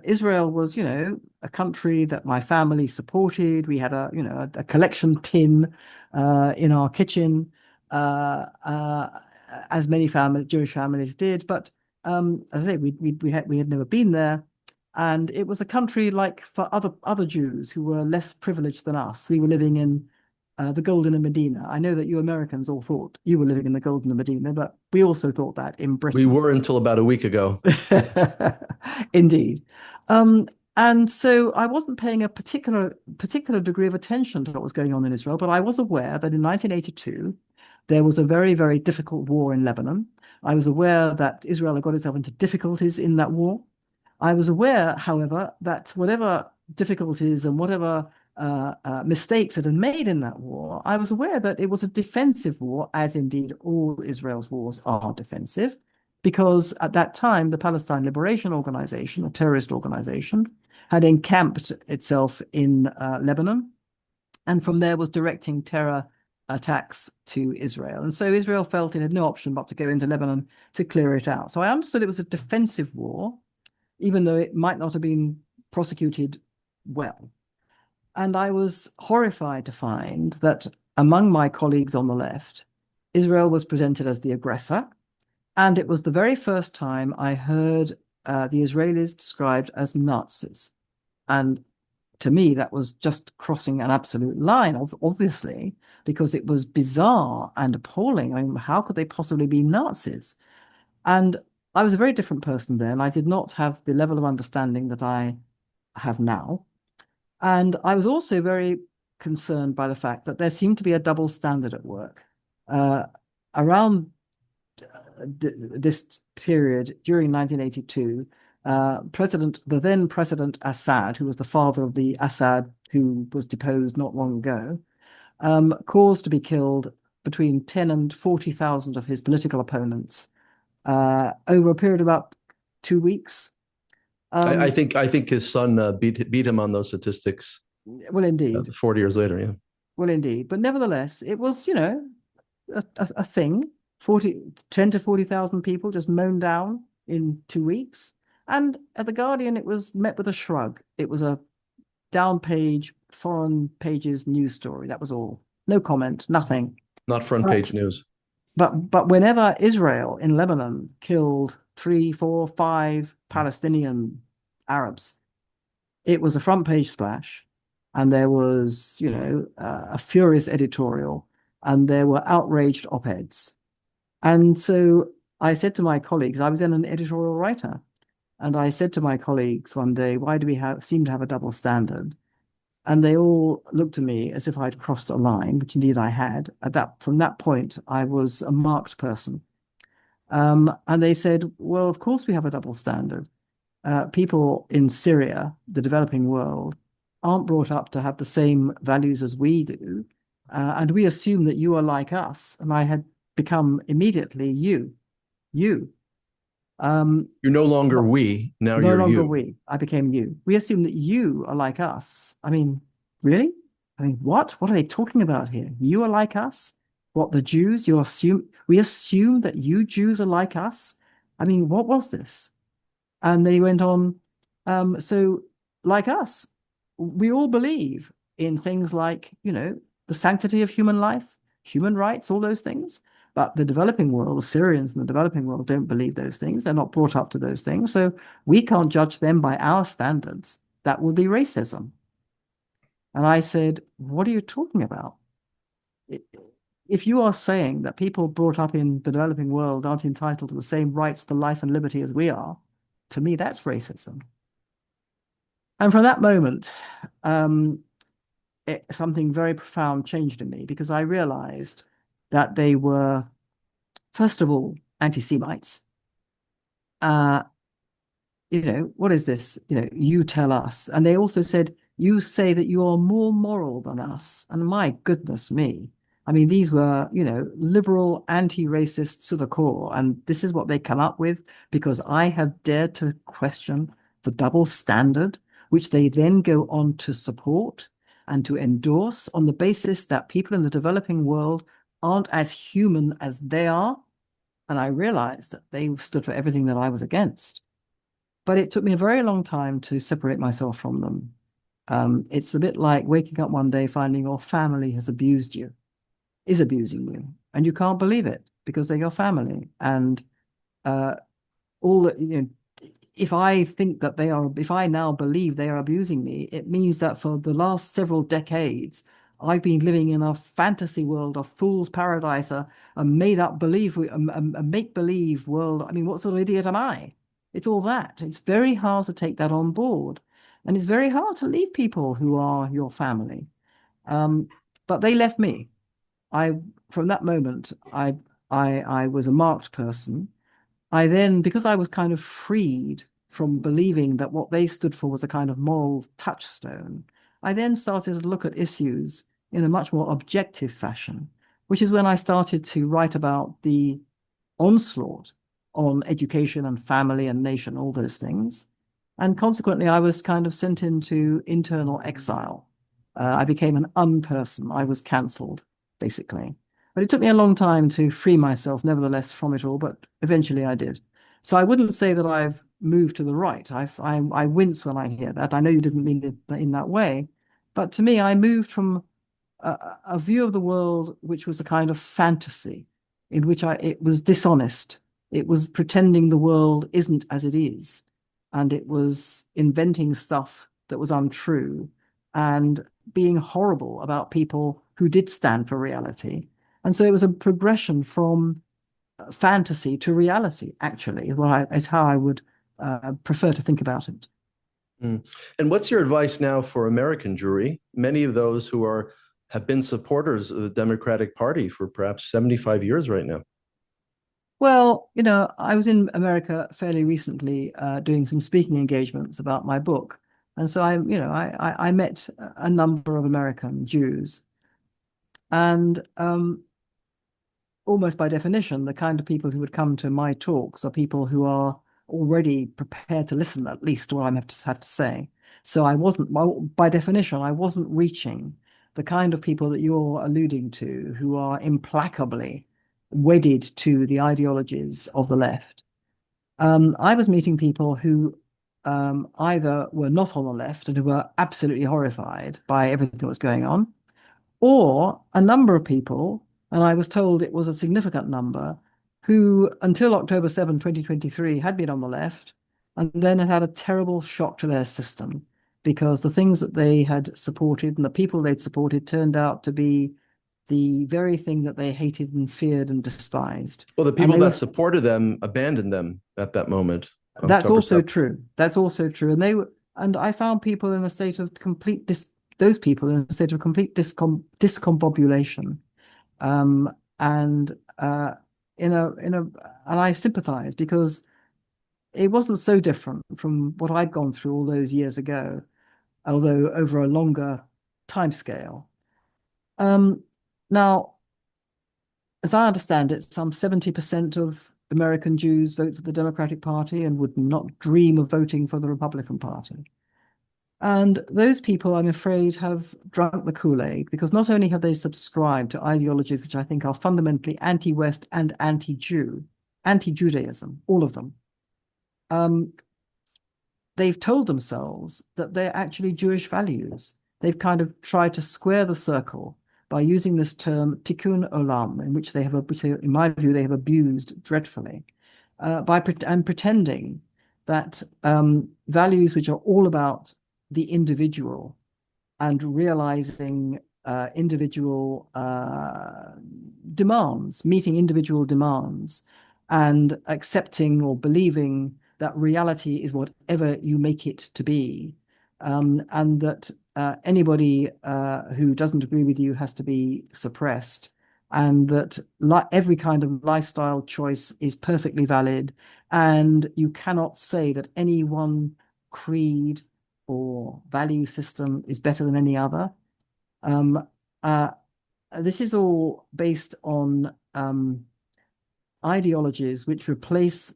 Israel was, a country that my family supported. We had a collection tin in our kitchen, as many Jewish families did. But as I say, we had never been there. And it was a country like for other Jews who were less privileged than us. We were living in the Golden Medina. I know that you Americans all thought you were living in the Golden Medina, but we also thought that in Britain. We were until about a week ago. Indeed. And so I wasn't paying a particular degree of attention to what was going on in Israel, but I was aware that in 1982, there was a very, very difficult war in Lebanon. I was aware that Israel had got itself into difficulties in that war. I was aware, however, that whatever difficulties and whatever mistakes it had made in that war, I was aware that it was a defensive war, as indeed all Israel's wars are defensive, because at that time, the Palestine Liberation Organization, a terrorist organization, had encamped itself in Lebanon, and from there was directing terror attacks to Israel. And so Israel felt it had no option but to go into Lebanon to clear it out. So I understood it was a defensive war, even though it might not have been prosecuted well. And I was horrified to find that among my colleagues on the left, Israel was presented as the aggressor. And it was the very first time I heard the Israelis described as Nazis. And to me, that was just crossing an absolute line, obviously, because it was bizarre and appalling. I mean, how could they possibly be Nazis? And I was a very different person then. I did not have the level of understanding that I have now. And I was also very concerned by the fact that there seemed to be a double standard at work. Around this period, during 1982, the then President Assad, who was the father of the Assad who was deposed not long ago, caused to be killed between 10 and 40,000 of his political opponents over a period of about 2 weeks. I think his son beat him on those statistics. Well, indeed. 40 years later, yeah. Well, indeed. But nevertheless, it was, a thing. 10 to 40,000 people just mown down in 2 weeks. And at The Guardian, it was met with a shrug. It was a down page, foreign pages news story. That was all. No comment, nothing. Not front page news. But whenever Israel in Lebanon killed 3, 4, 5 Palestinian Arabs, it was a front page splash, and there was, a furious editorial, and there were outraged op-eds. And so I said to my colleagues, I was then an editorial writer, and I said to my colleagues one day, why do we seem to have a double standard? And they all looked at me as if I'd crossed a line, which indeed I had. From that point, I was a marked person. And they said, well, of course we have a double standard. People in Syria, the developing world, aren't brought up to have the same values as we do. And we assume that you are like us. And I had become immediately you. You're no longer we, now you're you. No longer we. I became you. We assume that you are like us. I mean, really? I mean, what? What are they talking about here? You are like us? What, the Jews? We assume that you Jews are like us? I mean, what was this? And they went on, so like us, we all believe in things like, the sanctity of human life, human rights, all those things. But the developing world, the Syrians in the developing world, don't believe those things. They're not brought up to those things. So we can't judge them by our standards. That would be racism. And I said, what are you talking about? If you are saying that people brought up in the developing world aren't entitled to the same rights to life and liberty as we are, to me, that's racism. And from that moment, something very profound changed in me, because I realized that they were, first of all, anti-Semites. What is this? You tell us. And they also said, you say that you are more moral than us. And my goodness me. I mean, these were, liberal anti-racists to the core. And this is what they come up with because I have dared to question the double standard, which they then go on to support and to endorse on the basis that people in the developing world aren't as human as they are. And I realized that they stood for everything that I was against. But it took me a very long time to separate myself from them. It's a bit like waking up one day finding your family has abused you, is abusing you, and you can't believe it because they're your family. And if I now believe they are abusing me, it means that for the last several decades, I've been living in a fantasy world, a fool's paradise, a make-believe world. I mean, what sort of idiot am I? It's all that. It's very hard to take that on board. And it's very hard to leave people who are your family. But they left me. From that moment, I was a marked person. I then, because I was kind of freed from believing that what they stood for was a kind of moral touchstone, I then started to look at issues in a much more objective fashion, which is when I started to write about the onslaught on education and family and nation, all those things. And consequently, I was kind of sent into internal exile. I became an unperson. I was cancelled, basically. But it took me a long time to free myself, nevertheless, from it all, but eventually I did. So I wouldn't say that I've moved to the right. I wince when I hear that. I know you didn't mean it in that way. But to me, I moved from a view of the world which was a kind of fantasy, in which it was dishonest. It was pretending the world isn't as it is. And it was inventing stuff that was untrue and being horrible about people who did stand for reality. And so it was a progression from fantasy to reality, actually, is how I would prefer to think about it. And what's your advice now for American Jewry? Many of those who have been supporters of the Democratic Party for perhaps 75 years right now. Well, I was in America fairly recently doing some speaking engagements about my book. And so I met a number of American Jews. And almost by definition, the kind of people who would come to my talks are people who are already prepared to listen, at least to what I have to say. So I wasn't, well, by definition, I wasn't reaching the kind of people that you're alluding to, who are implacably wedded to the ideologies of the left. I was meeting people who either were not on the left and who were absolutely horrified by everything that was going on, or a number of people, and I was told it was a significant number, who until October 7, 2023 had been on the left and then had a terrible shock to their system because the things that they had supported and the people they'd supported turned out to be the very thing that they hated and feared and despised. Well, the people that supported them abandoned them at that moment. That's also true. That's also true. And I found people in a state of complete those people in a state of complete discombobulation, and I sympathize because it wasn't so different from what I'd gone through all those years ago, although over a longer time scale. Now, as I understand it, some 70% of American Jews vote for the Democratic Party and would not dream of voting for the Republican Party. And those people, I'm afraid, have drunk the Kool-Aid because not only have they subscribed to ideologies which I think are fundamentally anti-West and anti-Judaism, all of them. They've told themselves that they're actually Jewish values. They've kind of tried to square the circle by using this term tikkun olam, which in my view, they have abused dreadfully, and pretending that values which are all about the individual and realizing individual demands, meeting individual demands, and accepting or believing that reality is whatever you make it to be, and that anybody who doesn't agree with you has to be suppressed, and that every kind of lifestyle choice is perfectly valid, and you cannot say that any one creed or value system is better than any other. This is all based on ideologies which replace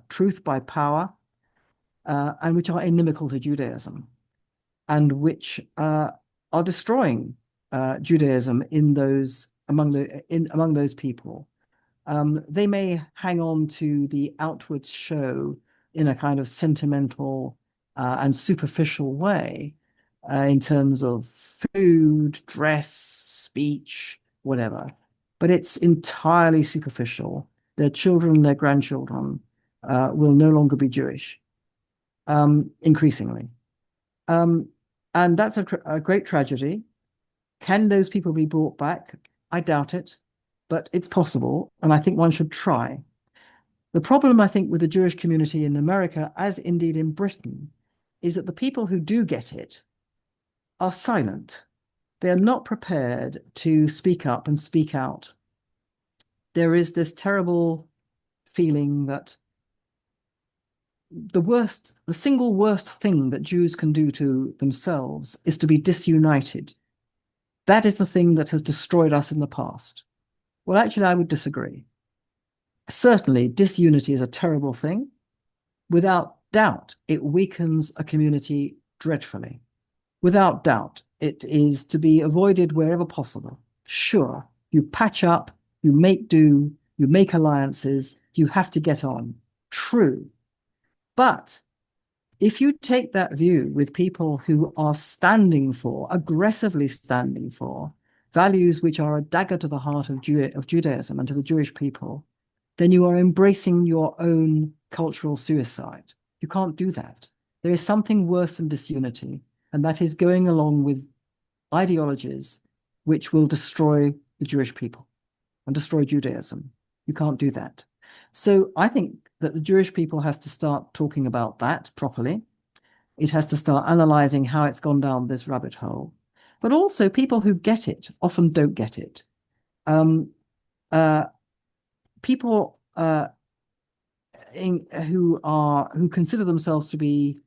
truth by power, and which are inimical to Judaism, and which are destroying Judaism among those people. They may hang on to the outward show in a kind of sentimental and superficial way, in terms of food, dress, speech, whatever. But it's entirely superficial. Their children, their grandchildren will no longer be Jewish, increasingly. And that's a great tragedy. Can those people be brought back? I doubt it, but it's possible, and I think one should try. The problem, I think, with the Jewish community in America, as indeed in Britain, is that the people who do get it are silent. They're not prepared to speak up and speak out. There is this terrible feeling that the single worst thing that Jews can do to themselves is to be disunited. That is the thing that has destroyed us in the past. Well, actually, I would disagree. Certainly, disunity is a terrible thing. Without doubt, it weakens a community dreadfully. Without doubt, it is to be avoided wherever possible. Sure, you patch up, you make do, you make alliances, you have to get on. True. But if you take that view with people who are aggressively standing for, values which are a dagger to the heart of Judaism and to the Jewish people, then you are embracing your own cultural suicide. You can't do that. There is something worse than disunity. and that is going along with ideologies which will destroy the Jewish people and destroy Judaism. You can't do that. So I think that the Jewish people has to start talking about that properly. It has to start analyzing how it's gone down this rabbit hole. But also people who get it often don't get it. People who consider themselves to be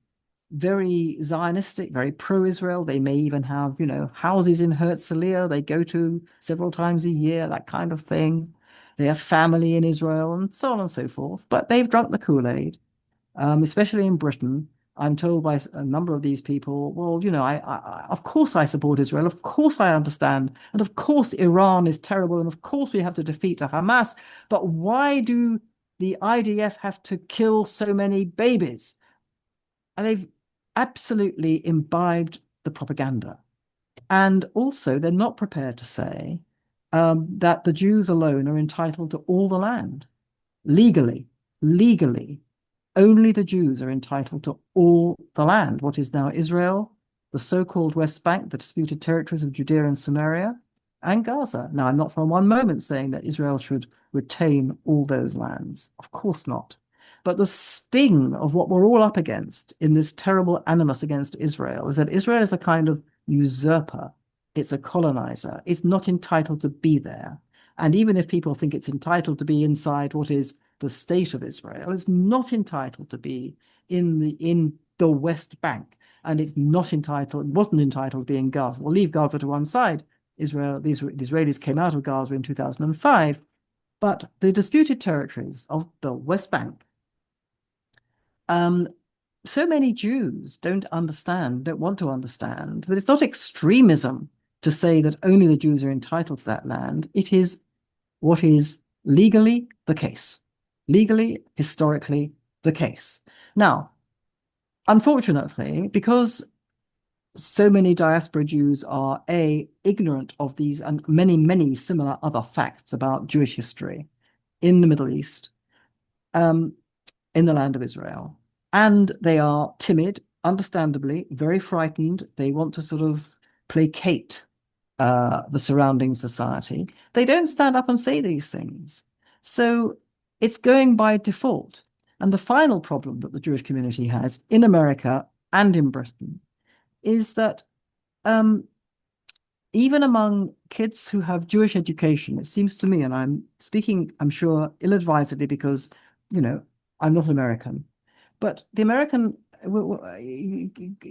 very Zionistic, very pro-Israel. They may even have, houses in Herzliya they go to several times a year, that kind of thing. They have family in Israel and so on and so forth. But they've drunk the Kool-Aid, especially in Britain. I'm told by a number of these people, well, of course I support Israel. Of course I understand. And of course Iran is terrible. And of course we have to defeat the Hamas. But why do the IDF have to kill so many babies? And they've absolutely imbibed the propaganda. And also, they're not prepared to say that the Jews alone are entitled to all the land. Legally, only the Jews are entitled to all the land. What is now Israel, the so-called West Bank, the disputed territories of Judea and Samaria, and Gaza. Now, I'm not for one moment saying that Israel should retain all those lands. Of course not. But the sting of what we're all up against in this terrible animus against Israel is that Israel is a kind of usurper. It's a colonizer. It's not entitled to be there. And even if people think it's entitled to be inside what is the state of Israel, it's not entitled to be in the West Bank. And it wasn't entitled to be in Gaza. We'll leave Gaza to one side. The Israelis came out of Gaza in 2005. But the disputed territories of the West Bank, so many Jews don't want to understand that it's not extremism to say that only the Jews are entitled to that land. It is what is legally the case, historically the case. Now, unfortunately, because so many diaspora Jews are ignorant of these and many, many similar other facts about Jewish history in the Middle East, in the land of Israel. And they are timid, understandably, very frightened. They want to sort of placate the surrounding society. They don't stand up and say these things. So it's going by default. And the final problem that the Jewish community has in America and in Britain is that even among kids who have Jewish education, it seems to me, and I'm speaking, I'm sure, ill-advisedly because, I'm not American, but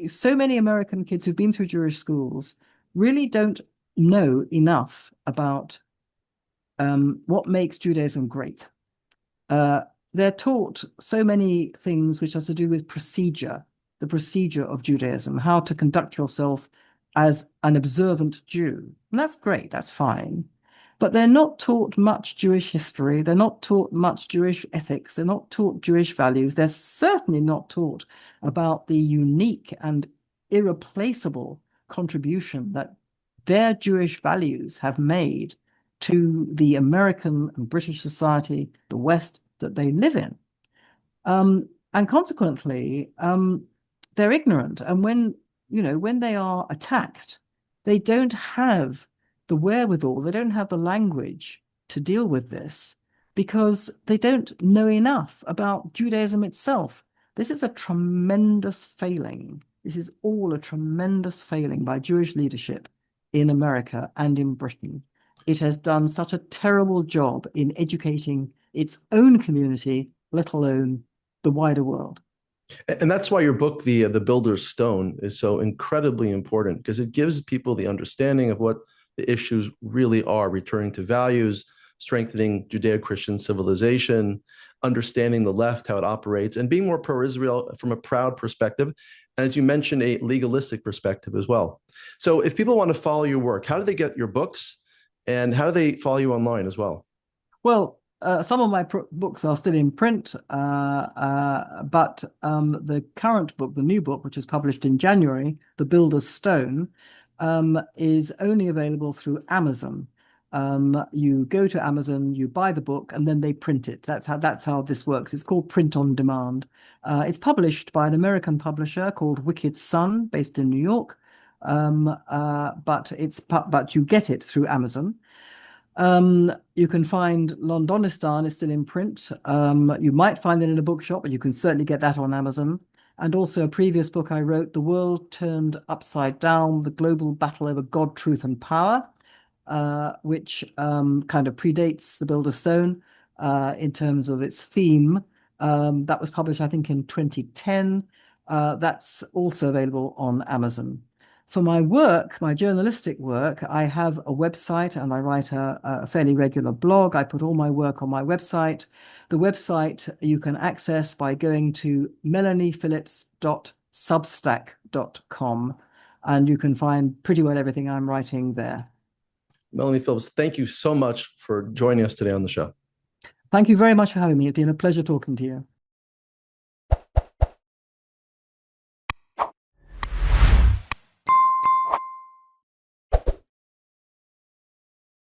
so many American kids who've been through Jewish schools really don't know enough about what makes Judaism great. They're taught so many things which are to do with procedure, the procedure of Judaism, how to conduct yourself as an observant Jew. And that's great, that's fine. But they're not taught much Jewish history. They're not taught much Jewish ethics. They're not taught Jewish values. They're certainly not taught about the unique and irreplaceable contribution that their Jewish values have made to the American and British society, the West that they live in. And consequently, they're ignorant. And when they are attacked, they don't have the wherewithal, they don't have the language to deal with this because they don't know enough about Judaism itself. This is a tremendous failing. This is all a tremendous failing by Jewish leadership in America and in Britain. It has done such a terrible job in educating its own community, let alone the wider world. And that's why your book, The Builder's Stone, is so incredibly important, because it gives people the understanding of what the issues really are: returning to values, strengthening Judeo-Christian civilization, understanding the left, how it operates, and being more pro-Israel from a proud perspective. And as you mentioned, a legalistic perspective as well. So if people want to follow your work, how do they get your books, and how do they follow you online as well? Well, some of my books are still in print, but the current book, the new book, which was published in January, The Builder's Stone, is only available through Amazon. You go to Amazon, you buy the book, and then they print it. That's how this works. It's called print on demand. It's published by an American publisher called Wicked Sun, based in New York. But you get it through Amazon. You can find Londonistan is still in print. You might find it in a bookshop, but you can certainly get that on Amazon. And also a previous book I wrote, The World Turned Upside Down, The Global Battle Over God, Truth and Power, which kind of predates The Builder's Stone in terms of its theme. That was published, I think, in 2010. That's also available on Amazon. For my work, my journalistic work, I have a website and I write a fairly regular blog. I put all my work on my website. The website you can access by going to melaniephillips.substack.com, and you can find pretty well everything I'm writing there. Melanie Phillips, thank you so much for joining us today on the show. Thank you very much for having me. It's been a pleasure talking to you.